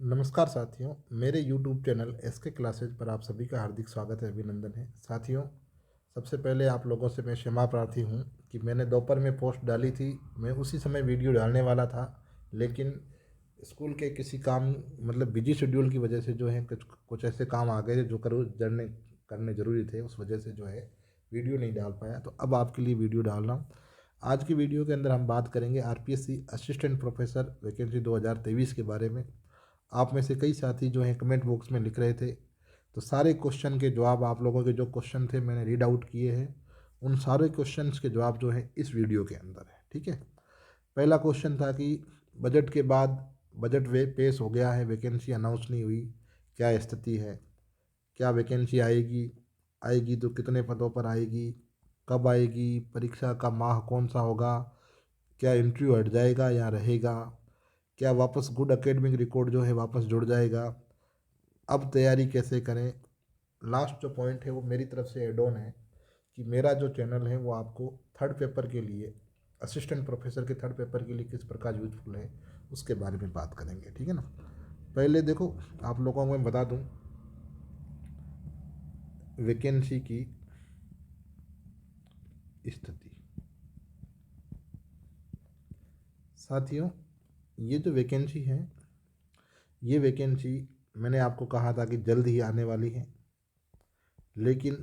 नमस्कार साथियों, मेरे यूट्यूब चैनल एसके क्लासेज पर आप सभी का हार्दिक स्वागत है, अभिनंदन है। साथियों, सबसे पहले आप लोगों से मैं क्षमा प्रार्थी हूँ कि मैंने दोपहर में पोस्ट डाली थी। मैं उसी समय वीडियो डालने वाला था, लेकिन स्कूल के किसी काम मतलब बिजी शेड्यूल की वजह से जो है कुछ कुछ ऐसे काम आ गए जो करने ज़रूरी थे। उस वजह से जो है वीडियो नहीं डाल पाया, तो अब आपके लिए वीडियो डाल रहा हूँ। आज की वीडियो के अंदर हम बात करेंगे आरपीएससी असिस्टेंट प्रोफेसर वैकेंसी 2023 के बारे में। आप में से कई साथी जो हैं कमेंट बॉक्स में लिख रहे थे, तो सारे क्वेश्चन के जवाब आप लोगों के जो क्वेश्चन थे मैंने रीड आउट किए हैं। उन सारे क्वेश्चंस के जवाब जो है इस वीडियो के अंदर है, ठीक है। पहला क्वेश्चन था कि बजट के बाद बजट वे पेश हो गया है, वैकेंसी अनाउंस नहीं हुई, क्या स्थिति है? क्या वैकेंसी आएगी? आएगी तो कितने पदों पर आएगी? कब आएगी? परीक्षा का माह कौन सा होगा? क्या इंटरव्यू हट जाएगा या रहेगा? क्या वापस गुड एकेडमिक रिकॉर्ड जो है वापस जुड़ जाएगा? अब तैयारी कैसे करें? लास्ट जो पॉइंट है वो मेरी तरफ से एड ऑन है कि मेरा जो चैनल है वो आपको थर्ड पेपर के लिए, असिस्टेंट प्रोफेसर के थर्ड पेपर के लिए किस प्रकार यूजफुल है उसके बारे में बात करेंगे, ठीक है ना। पहले देखो, आप लोगों को मैं बता दूं वैकेंसी की स्थिति। साथियों, ये जो वैकेंसी है, ये वैकेंसी मैंने आपको कहा था कि जल्द ही आने वाली है, लेकिन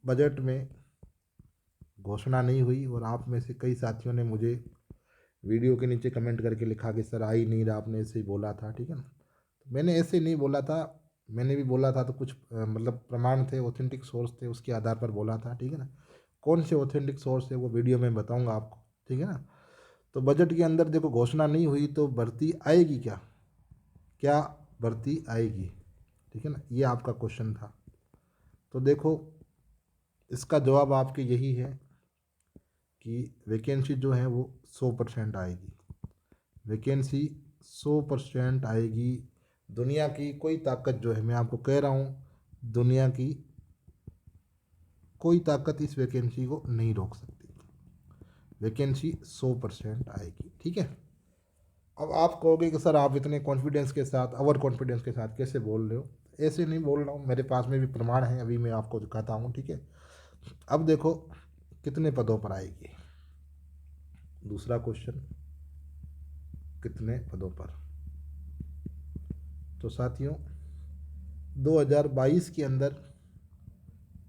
बजट में घोषणा नहीं हुई। और आप में से कई साथियों ने मुझे वीडियो के नीचे कमेंट करके लिखा कि सर आ ही नहीं रहा, आपने ऐसे ही बोला था, ठीक है ना। तो मैंने ऐसे नहीं बोला था। मैंने भी बोला था तो कुछ मतलब प्रमाण थे, ऑथेंटिक सोर्स थे, उसके आधार पर बोला था, ठीक है ना। कौन से ऑथेंटिक सोर्स है वो वीडियो में बताऊंगा आपको, ठीक है ना। तो बजट के अंदर देखो घोषणा नहीं हुई तो भर्ती आएगी क्या? क्या भर्ती आएगी? ठीक है ना, ये आपका क्वेश्चन था। तो देखो, इसका जवाब आपके यही है कि वैकेंसी जो है वो 100% आएगी। वैकेंसी 100% आएगी। दुनिया की कोई ताकत जो है, मैं आपको कह रहा हूँ, दुनिया की कोई ताकत इस वैकेंसी को नहीं रोक सकती। वैकेंसी 100% आएगी, ठीक है। अब आप कहोगे कि सर आप इतने कॉन्फिडेंस के साथ, ओवर कॉन्फिडेंस के साथ कैसे बोल रहे हो? ऐसे नहीं बोल रहा हूँ, मेरे पास में भी प्रमाण है, अभी मैं आपको दिखाता हूँ, ठीक है। अब देखो कितने पदों पर आएगी। दूसरा क्वेश्चन, कितने पदों पर? तो साथियों, 2022 के अंदर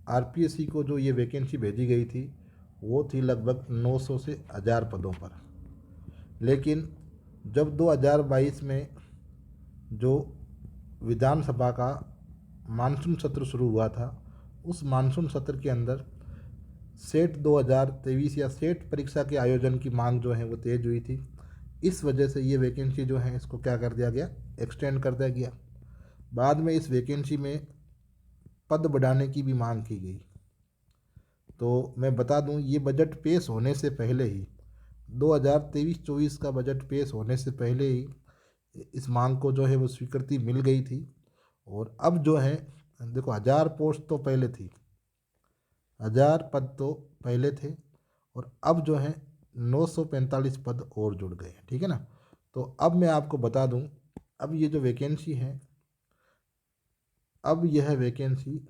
आरपीएससी को जो ये वैकेंसी भेजी गई थी वो थी लगभग 900 से 1000 पदों पर। लेकिन जब 2022 में जो विधानसभा का मानसून सत्र शुरू हुआ था, उस मानसून सत्र के अंदर सेट 2023 या सेट परीक्षा के आयोजन की मांग जो है वो तेज हुई थी। इस वजह से ये वैकेंसी जो है इसको क्या कर दिया गया, एक्सटेंड कर दिया गया। बाद में इस वैकेंसी में पद बढ़ाने की भी मांग की गई। तो मैं बता दूं, ये बजट पेश होने से पहले ही, 2023-24 का बजट पेश होने से पहले ही इस मांग को जो है वो स्वीकृति मिल गई थी। और अब जो है देखो, 1000 पोस्ट तो पहले थी, 1000 पद तो पहले थे, और अब जो है 945 पद और जुड़ गए हैं, ठीक है ना। तो अब मैं आपको बता दूं, अब ये जो वैकेंसी है, अब यह वैकेंसी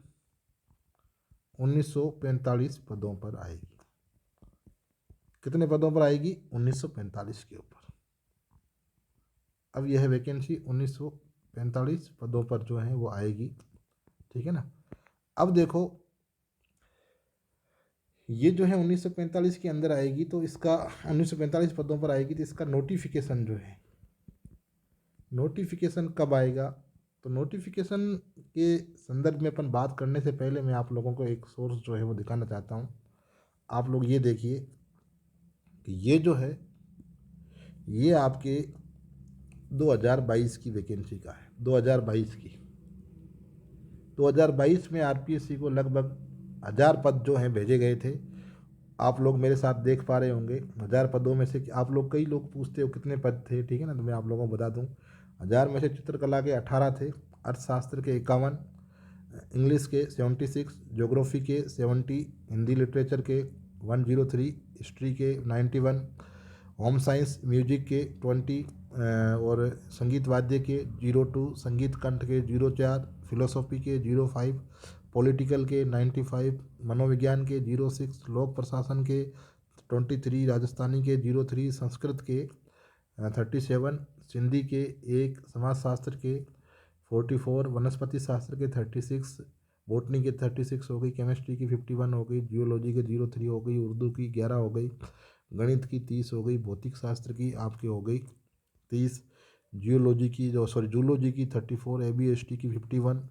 1945 पदों पर आएगी। कितने पदों पर आएगी? 1945 के ऊपर। अब यह वैकेंसी 1945 पदों पर जो है वो आएगी, ठीक है ना। अब देखो, ये जो है 1945 के अंदर आएगी, तो इसका 1945 पदों पर आएगी, तो इसका नोटिफिकेशन जो है, नोटिफिकेशन कब आएगा? तो नोटिफिकेशन के संदर्भ में अपन बात करने से पहले मैं आप लोगों को एक सोर्स जो है वो दिखाना चाहता हूँ। आप लोग ये देखिए कि ये जो है ये आपके 2022 की वैकेंसी का है, 2022 की। 2022 में आरपीएससी को लगभग 1000 पद जो हैं भेजे गए थे। आप लोग मेरे साथ देख पा रहे होंगे, 1000 पदों में से आप लोग, कई लोग पूछते हो कितने पद थे, ठीक है ना। तो मैं आप लोगों को बता दूं, 1000 में से चित्रकला के 18 थे, अर्थशास्त्र के 51, इंग्लिश के 76, ज्योग्राफी के 70, हिंदी लिटरेचर के 103, हिस्ट्री के 91, होम साइंस म्यूजिक के 20, और संगीत वाद्य के 02, संगीत कंठ के 04, फिलोसॉफी के 05, पॉलिटिकल के 95, मनोविज्ञान के 06, लोक प्रशासन के 23, राजस्थानी के 03, संस्कृत के 37, सिंधी के 1, समाजशास्त्र के 44, वनस्पति शास्त्र के 36, बॉटनी के 36 हो गई, केमिस्ट्री की 51 हो गई, जियोलॉजी के 03 हो गई, उर्दू की 11 हो गई, गणित की 30 हो गई, भौतिक शास्त्र की आपकी हो गई 30, जूलॉजी की 34, ABST की 51,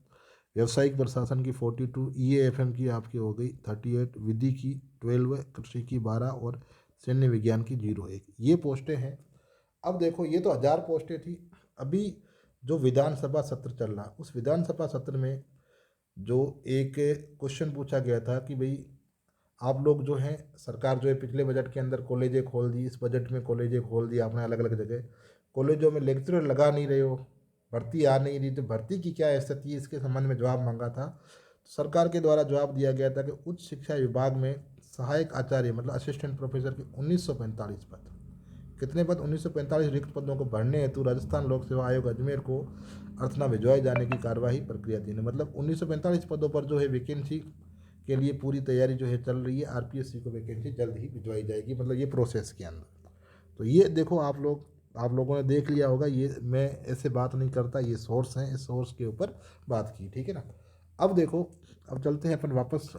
व्यावसायिक प्रशासन की 42, EAFM की आपकी हो गई 38, विधि की 12, कृषि की 12 और सैन्य विज्ञान की 01। ये पोस्टें हैं। अब देखो ये तो 1000 पोस्टें थी। अभी जो विधानसभा सत्र चल रहा, उस विधानसभा सत्र में जो एक क्वेश्चन पूछा गया था कि भाई आप लोग जो हैं, सरकार जो है पिछले बजट के अंदर कॉलेजें खोल दी, इस बजट में कॉलेजें खोल दी आपने अलग अलग जगह, कॉलेजों में लेक्चरर लगा नहीं रहे हो, भर्ती आ नहीं रही, तो भर्ती की क्या स्थिति है इसके संबंध में जवाब मांगा था। तो सरकार के द्वारा जवाब दिया गया था कि उच्च शिक्षा विभाग में सहायक आचार्य मतलब असिस्टेंट प्रोफेसर के 1945 पद। कितने पद? 1945 रिक्त पदों को भरने हेतु राजस्थान लोक सेवा आयोग अजमेर को अर्थना भिजवाए जाने की कार्यवाही प्रक्रिया थी। मतलब 1945 पदों पर जो है वैकेंसी के लिए पूरी तैयारी जो है चल रही है। RPSC को वैकेंसी जल्द ही भिजवाई जाएगी, मतलब ये प्रोसेस के अंदर। तो ये देखो आप लोगों ने देख लिया होगा, ये मैं ऐसे बात नहीं करता, ये सोर्स हैं, इस सोर्स के ऊपर बात की, ठीक है ना। अब देखो, अब चलते हैं अपन वापस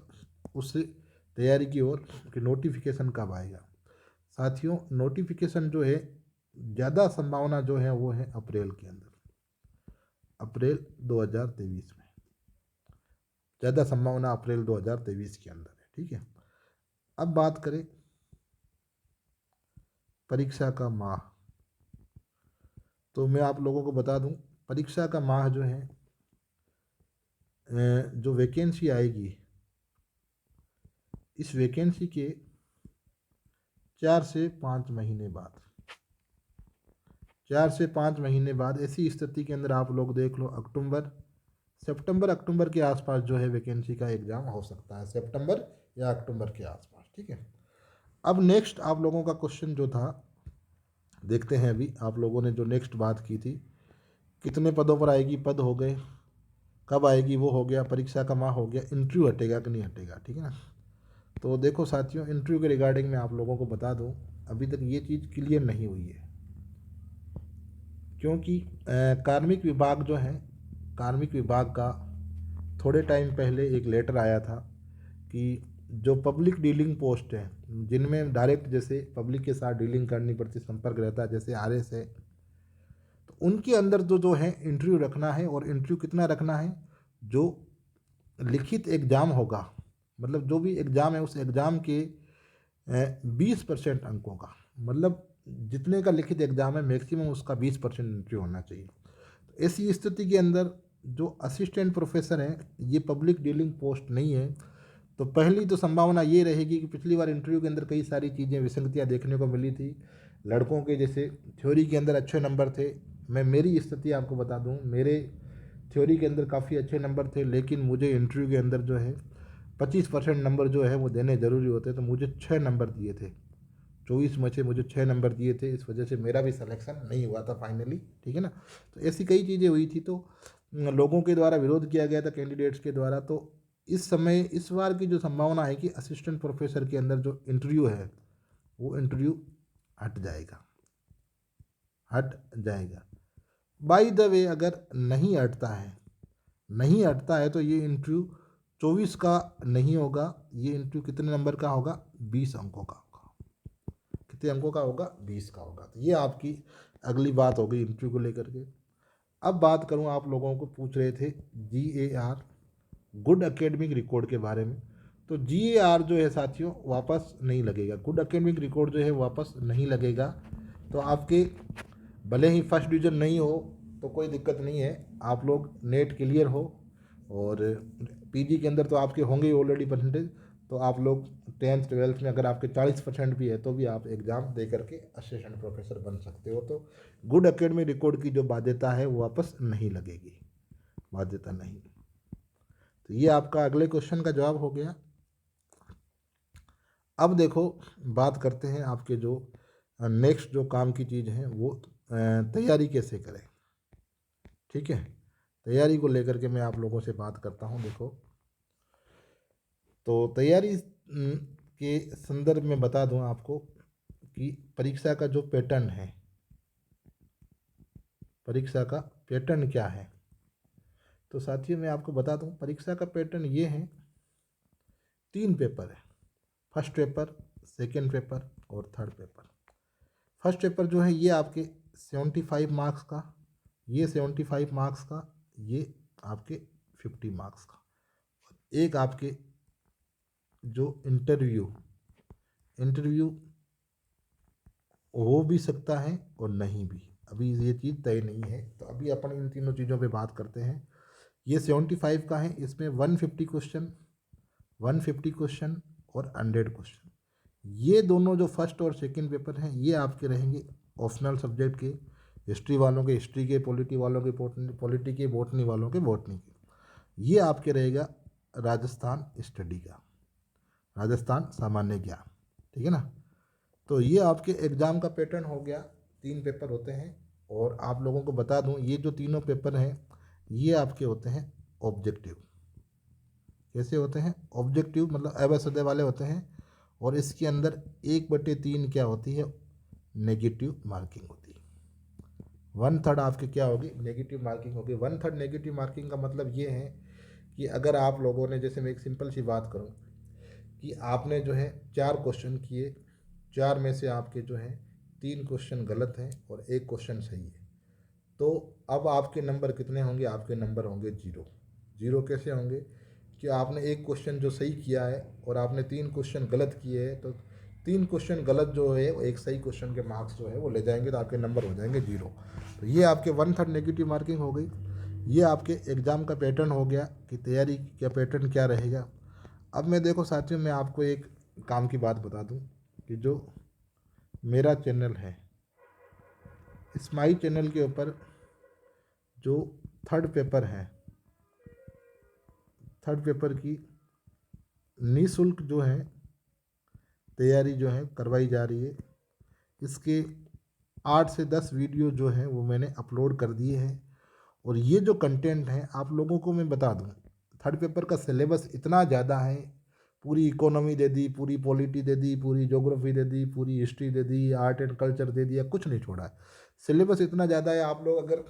उस तैयारी की ओर कि नोटिफिकेशन कब आएगा। साथियों, नोटिफिकेशन जो है ज़्यादा संभावना जो है वो है अप्रैल के अंदर, अप्रैल 2023 में ज़्यादा संभावना अप्रैल 2023 के अंदर है, ठीक है। अब बात करें परीक्षा का माह, तो मैं आप लोगों को बता दूं, परीक्षा का माह जो है जो वैकेंसी आएगी, इस वैकेंसी के 4 से 5 महीने बाद, 4 से 5 महीने बाद ऐसी स्थिति के अंदर आप लोग देख लो सितंबर अक्टूबर के आसपास जो है वैकेंसी का एग्ज़ाम हो सकता है, सितंबर या अक्टूबर के आसपास, ठीक है। अब नेक्स्ट आप लोगों का क्वेश्चन जो था, देखते हैं अभी आप लोगों ने जो नेक्स्ट बात की थी, कितने पदों पर आएगी, पद हो गए, कब आएगी वो हो गया, परीक्षा का माह हो गया, इंटरव्यू हटेगा कि नहीं हटेगा, ठीक है ना। तो देखो साथियों, इंटरव्यू के रिगार्डिंग मैं आप लोगों को बता दूं, अभी तक ये चीज़ क्लियर नहीं हुई है, क्योंकि कार्मिक विभाग जो है, कार्मिक विभाग का थोड़े टाइम पहले एक लेटर आया था कि जो पब्लिक डीलिंग पोस्ट है, जिनमें डायरेक्ट जैसे पब्लिक के साथ डीलिंग करनी पड़ती, संपर्क रहता है, जैसे RS है, तो उनके अंदर जो है इंटरव्यू रखना है। और इंटरव्यू कितना रखना है? जो लिखित एग्ज़ाम होगा, मतलब जो भी एग्ज़ाम है उस एग्ज़ाम के 20% अंकों का, मतलब जितने का लिखित एग्ज़ाम है मैक्सिमम उसका 20% इंटरव्यू होना चाहिए। तो ऐसी स्थिति के अंदर जो असिस्टेंट प्रोफेसर हैं, ये पब्लिक डीलिंग पोस्ट नहीं है। तो पहली तो संभावना ये रहेगी कि पिछली बार इंटरव्यू के अंदर कई सारी चीज़ें विसंगतियाँ देखने को मिली थी। लड़कों के जैसे थ्योरी के अंदर अच्छे नंबर थे, मैं मेरी स्थिति आपको बता दूं, मेरे थ्योरी के अंदर काफ़ी अच्छे नंबर थे, लेकिन मुझे इंटरव्यू के अंदर जो है 25% नंबर जो है वो देने ज़रूरी होते, तो मुझे 6 नंबर दिए थे, 24 में से मुझे 6 नंबर दिए थे, इस वजह से मेरा भी सिलेक्शन नहीं हुआ था फाइनली, ठीक है ना। तो ऐसी कई चीज़ें हुई थी, तो लोगों के द्वारा विरोध किया गया था, कैंडिडेट्स के द्वारा। तो इस समय इस बार की जो संभावना है कि असिस्टेंट प्रोफेसर के अंदर जो इंटरव्यू है वो इंटरव्यू हट जाएगा, हट जाएगा। बाय द वे, अगर नहीं हटता है तो ये इंटरव्यू 24 का नहीं होगा, ये इंटरव्यू कितने नंबर का होगा? 20 अंकों का होगा। कितने अंकों का होगा? 20 का होगा। तो ये आपकी अगली बात हो गई इंटरव्यू को लेकर के। अब बात करूं, आप लोगों को पूछ रहे थे GAR, गुड एकेडमिक रिकॉर्ड के बारे में। तो GAR जो है साथियों वापस नहीं लगेगा, गुड एकेडमिक रिकॉर्ड जो है वापस नहीं लगेगा। तो आपके भले ही फर्स्ट डिवीज़न नहीं हो तो कोई दिक्कत नहीं है, आप लोग नेट क्लियर हो और PG के अंदर तो आपके होंगे ही ऑलरेडी परसेंटेज, तो आप लोग 10th 12th में अगर आपके 40% भी है तो भी आप एग्ज़ाम दे करके असिस्टेंट प्रोफेसर बन सकते हो। तो गुड एकेडमिक रिकॉर्ड की जो बाध्यता है वो वापस नहीं लगेगी, बाध्यता नहीं। तो ये आपका अगले क्वेश्चन का जवाब हो गया। अब देखो, बात करते हैं आपके जो नेक्स्ट जो काम की चीज़ है वो तैयारी कैसे करें। ठीक है, तैयारी को लेकर के मैं आप लोगों से बात करता हूँ। देखो, तो तैयारी के संदर्भ में बता दूँ आपको कि परीक्षा का जो पैटर्न है, परीक्षा का पैटर्न क्या है। तो साथियों मैं आपको बता दूं, परीक्षा का पैटर्न ये है, 3 पेपर है। फर्स्ट पेपर, सेकंड पेपर और थर्ड पेपर। फर्स्ट पेपर जो है ये आपके 75 मार्क्स का, ये 75 मार्क्स का, ये आपके 50 मार्क्स का। एक आपके जो इंटरव्यू हो भी सकता है और नहीं भी, अभी ये चीज़ तय नहीं है। तो अभी अपन इन तीनों चीज़ों पे बात करते हैं। ये 75 का है, इसमें 150 क्वेश्चन, 150 क्वेश्चन और 100 क्वेश्चन। ये दोनों जो फर्स्ट और सेकंड पेपर हैं ये आपके रहेंगे ऑप्शनल सब्जेक्ट के, हिस्ट्री वालों के हिस्ट्री के, पॉलिटी वालों के पॉलिटी के, बॉटनी वालों के बॉटनी के। ये आपके रहेगा राजस्थान स्टडी का, राजस्थान सामान्य ज्ञान। ठीक है ना। तो ये आपके एग्ज़ाम का पैटर्न हो गया, 3 पेपर होते हैं। और आप लोगों को बता दूं, ये जो तीनों पेपर हैं ये आपके होते हैं ऑब्जेक्टिव। कैसे होते हैं? ऑब्जेक्टिव मतलब अवसदय वाले होते हैं। और इसके अंदर 1/3 क्या होती है? नेगेटिव मार्किंग होती है। 1/3 आपकी क्या होगी? नेगेटिव मार्किंग होगी। 1/3 नेगेटिव मार्किंग का मतलब ये है कि अगर आप लोगों ने, जैसे मैं एक सिंपल सी बात करूं कि आपने जो है 4 क्वेश्चन किए, 4 में से आपके जो है 3 क्वेश्चन गलत हैं और 1 क्वेश्चन सही है, तो अब आपके नंबर कितने होंगे? आपके नंबर होंगे 0। 0 कैसे होंगे? कि आपने 1 क्वेश्चन जो सही किया है और आपने 3 क्वेश्चन गलत किए हैं, तो 3 क्वेश्चन गलत जो है, एक सही क्वेश्चन के मार्क्स जो है वो ले जाएंगे, तो आपके नंबर हो जाएंगे 0। तो ये आपके 1/3 नेगेटिव मार्किंग हो गई। ये आपके एग्ज़ाम का पैटर्न हो गया कि तैयारी का पैटर्न क्या रहेगा। अब मैं, देखो साथियों, मैं आपको एक काम की बात बता दूं कि जो मेरा चैनल है, इस माई चैनल के ऊपर जो थर्ड पेपर है, थर्ड पेपर की निःशुल्क जो है तैयारी जो है करवाई जा रही है। इसके 8 से 10 वीडियो जो हैं वो मैंने अपलोड कर दिए हैं। और ये जो कंटेंट है आप लोगों को मैं बता दूं, थर्ड पेपर का सिलेबस इतना ज़्यादा है, पूरी इकोनॉमी दे दी, पूरी पॉलिटी दे दी, पूरी ज्योग्राफी दे दी, पूरी हिस्ट्री दे दी, आर्ट एंड कल्चर दे दिया, कुछ नहीं छोड़ा है। सिलेबस इतना ज़्यादा है, आप लोग अगर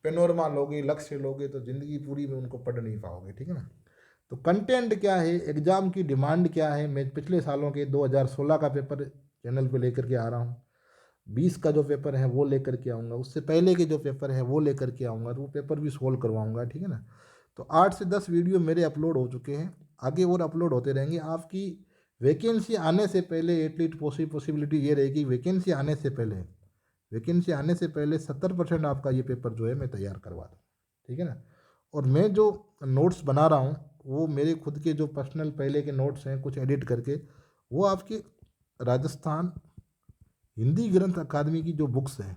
पेनोरमा लोगे, लक्ष्य लोगे, तो ज़िंदगी पूरी में उनको पढ़ नहीं पाओगे। ठीक है ना। तो कंटेंट क्या है, एग्ज़ाम की डिमांड क्या है, मैं पिछले सालों के 2016 का पेपर चैनल पे लेकर के आ रहा हूँ, 20 का जो पेपर है वो लेकर के आऊँगा, उससे पहले के जो पेपर है वो लेकर के आऊँगा, तो वो पेपर भी सोल्व करवाऊँगा। ठीक है ना। तो 8 से 10 वीडियो मेरे अपलोड हो चुके हैं, आगे और अपलोड होते रहेंगे। आपकी वैकेंसी आने से पहले एटलीस्ट पॉसिबिलिटी ये रहेगी, वैकेंसी आने से पहले 70% आपका ये पेपर जो है मैं तैयार करवा दूँ। ठीक है ना। और मैं जो नोट्स बना रहा हूँ वो मेरे खुद के जो पर्सनल पहले के नोट्स हैं, कुछ एडिट करके, वो आपके राजस्थान हिंदी ग्रंथ अकादमी की जो बुक्स हैं,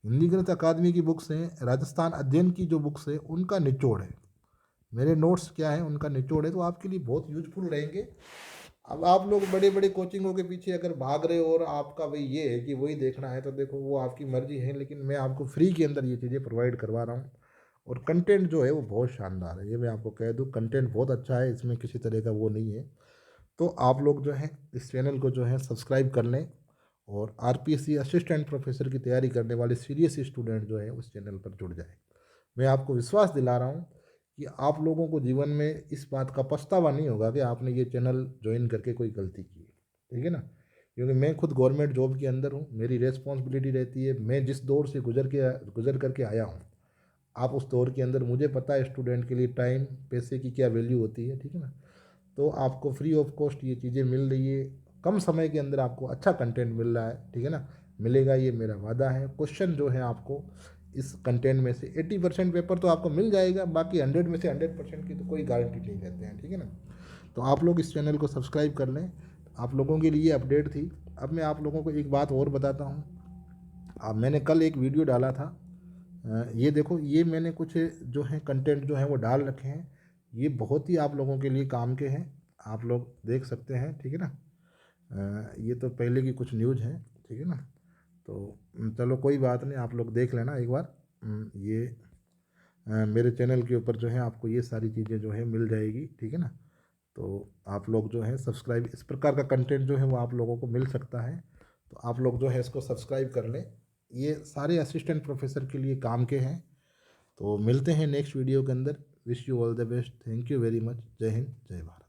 हिंदी ग्रंथ अकादमी की बुक्स हैं, राजस्थान अध्ययन की जो बुक्स है उनका निचोड़ है। मेरे नोट्स क्या है, उनका निचोड़ है, तो आपके लिए बहुत यूजफुल रहेंगे। अब आप लोग बड़े बड़े कोचिंगों के पीछे अगर भाग रहे हो और आपका भाई ये है कि वही देखना है, तो देखो वो आपकी मर्जी है, लेकिन मैं आपको फ्री के अंदर ये चीज़ें प्रोवाइड करवा रहा हूँ। और कंटेंट जो है वो बहुत शानदार है, ये मैं आपको कह दूँ, कंटेंट बहुत अच्छा है, इसमें किसी तरह का वो नहीं है। तो आप लोग जो है इस चैनल को जो है सब्सक्राइब कर लें, और आरपीएससी असिस्टेंट प्रोफेसर की तैयारी करने वाले सीरियस स्टूडेंट जो है उस चैनल पर जुड़ जाए। मैं आपको विश्वास दिला रहा हूँ कि आप लोगों को जीवन में इस बात का पछतावा नहीं होगा कि आपने ये चैनल ज्वाइन करके कोई गलती की है। ठीक है ना। क्योंकि मैं खुद गवर्नमेंट जॉब के अंदर हूँ, मेरी रेस्पॉन्सिबिलिटी रहती है, मैं जिस दौर से गुजर करके आया हूँ, आप उस दौर के अंदर, मुझे पता है स्टूडेंट के लिए टाइम, पैसे की क्या वैल्यू होती है। ठीक है ना। तो आपको फ्री ऑफ कॉस्ट ये चीज़ें मिल रही है, कम समय के अंदर आपको अच्छा कंटेंट मिल रहा है। ठीक है ना। मिलेगा, ये मेरा वादा है। क्वेश्चन जो है आपको इस कंटेंट में से 80% पेपर तो आपको मिल जाएगा, बाकी 100 में से 100% की तो कोई गारंटी नहीं रहते हैं। ठीक है ना। तो आप लोग इस चैनल को सब्सक्राइब कर लें, आप लोगों के लिए अपडेट थी। अब मैं आप लोगों को एक बात और बताता हूँ। अब मैंने कल एक वीडियो डाला था, ये देखो, ये मैंने कुछ जो है कंटेंट जो है वो डाल रखे हैं, ये बहुत ही आप लोगों के लिए काम के हैं, आप लोग देख सकते हैं। ठीक है ना। ये तो पहले की कुछ न्यूज़ है। ठीक है ना। तो चलो कोई बात नहीं, आप लोग देख लेना एक बार। ये मेरे चैनल के ऊपर जो है आपको ये सारी चीज़ें जो है मिल जाएगी, ठीक है ना। तो आप लोग जो है सब्सक्राइब, इस प्रकार का कंटेंट जो है वो आप लोगों को मिल सकता है, तो आप लोग जो है इसको सब्सक्राइब कर लें। ये सारे असिस्टेंट प्रोफेसर के लिए काम के हैं। तो मिलते हैं नेक्स्ट वीडियो के अंदर। Wish you all the best. Thank you very much. जय हिंद, जय भारत।